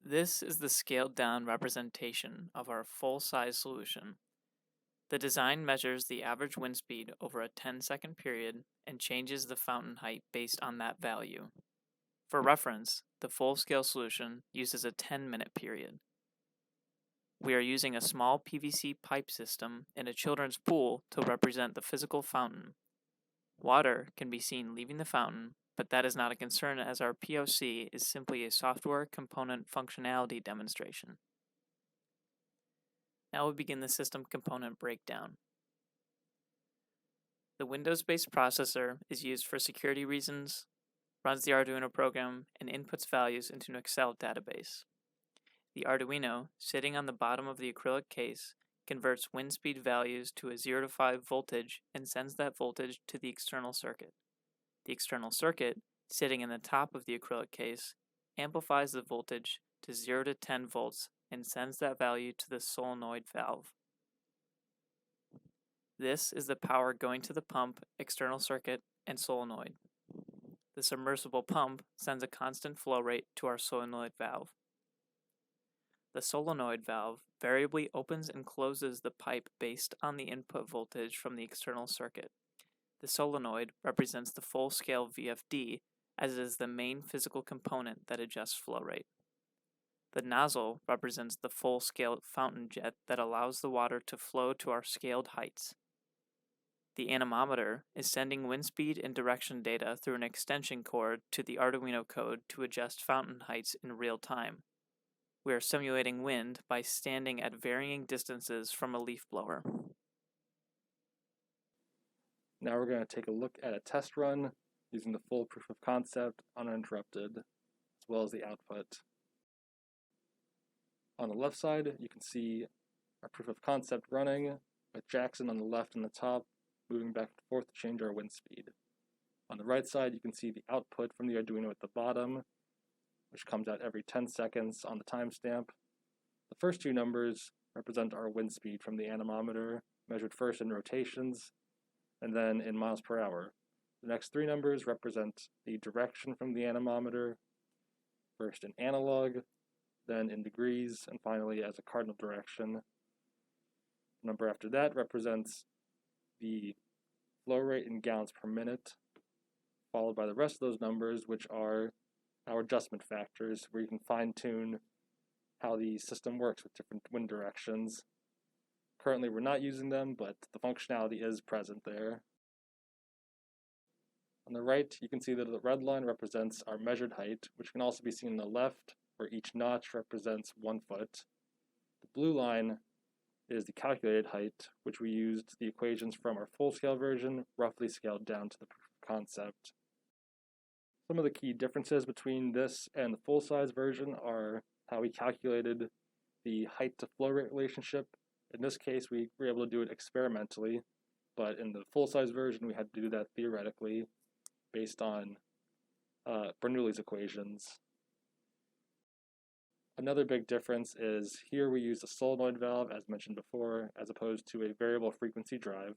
This is the scaled-down representation of our full-size solution. The design measures the average wind speed over a 10-second period and changes the fountain height based on that value. For reference, the full-scale solution uses a 10-minute period. We are using a small PVC pipe system in a children's pool to represent the physical fountain. Water can be seen leaving the fountain, but that is not a concern as our POC is simply a software component functionality demonstration. Now we begin the system component breakdown. The Windows-based processor is used for security reasons, runs the Arduino program, and inputs values into an Excel database. The Arduino, sitting on the bottom of the acrylic case, converts wind speed values to a 0 to 5 voltage and sends that voltage to the external circuit. The external circuit, sitting in the top of the acrylic case, amplifies the voltage to 0 to 10 volts and sends that value to the solenoid valve. This is the power going to the pump, external circuit, and solenoid. The submersible pump sends a constant flow rate to our solenoid valve. The solenoid valve variably opens and closes the pipe based on the input voltage from the external circuit. The solenoid represents the full-scale VFD, as it is the main physical component that adjusts flow rate. The nozzle represents the full-scale fountain jet that allows the water to flow to our scaled heights. The anemometer is sending wind speed and direction data through an extension cord to the Arduino code to adjust fountain heights in real time. We are simulating wind by standing at varying distances from a leaf blower. Now we're going to take a look at a test run using the full proof of concept uninterrupted, as well as the output. On the left side, you can see our proof of concept running, with Jackson on the left and the top, moving back and forth to change our wind speed. On the right side, you can see the output from the Arduino at the bottom, which comes out every 10 seconds on the timestamp. The first two numbers represent our wind speed from the anemometer, measured first in rotations, and then in miles per hour. The next three numbers represent the direction from the anemometer, first in analog, then in degrees, and finally as a cardinal direction. The number after that represents the flow rate in gallons per minute, followed by the rest of those numbers, which are our adjustment factors, where you can fine-tune how the system works with different wind directions. Currently we're not using them, but the functionality is present there. On the right, you can see that the red line represents our measured height, which can also be seen on the left, where each notch represents 1 foot. The blue line is the calculated height, which we used the equations from our full-scale version, roughly scaled down to the proof of concept. Some of the key differences between this and the full-size version are how we calculated the height-to-flow rate relationship. In this case, we were able to do it experimentally, but in the full-size version, we had to do that theoretically based on Bernoulli's equations. Another big difference is here we use a solenoid valve, as mentioned before, as opposed to a variable frequency drive.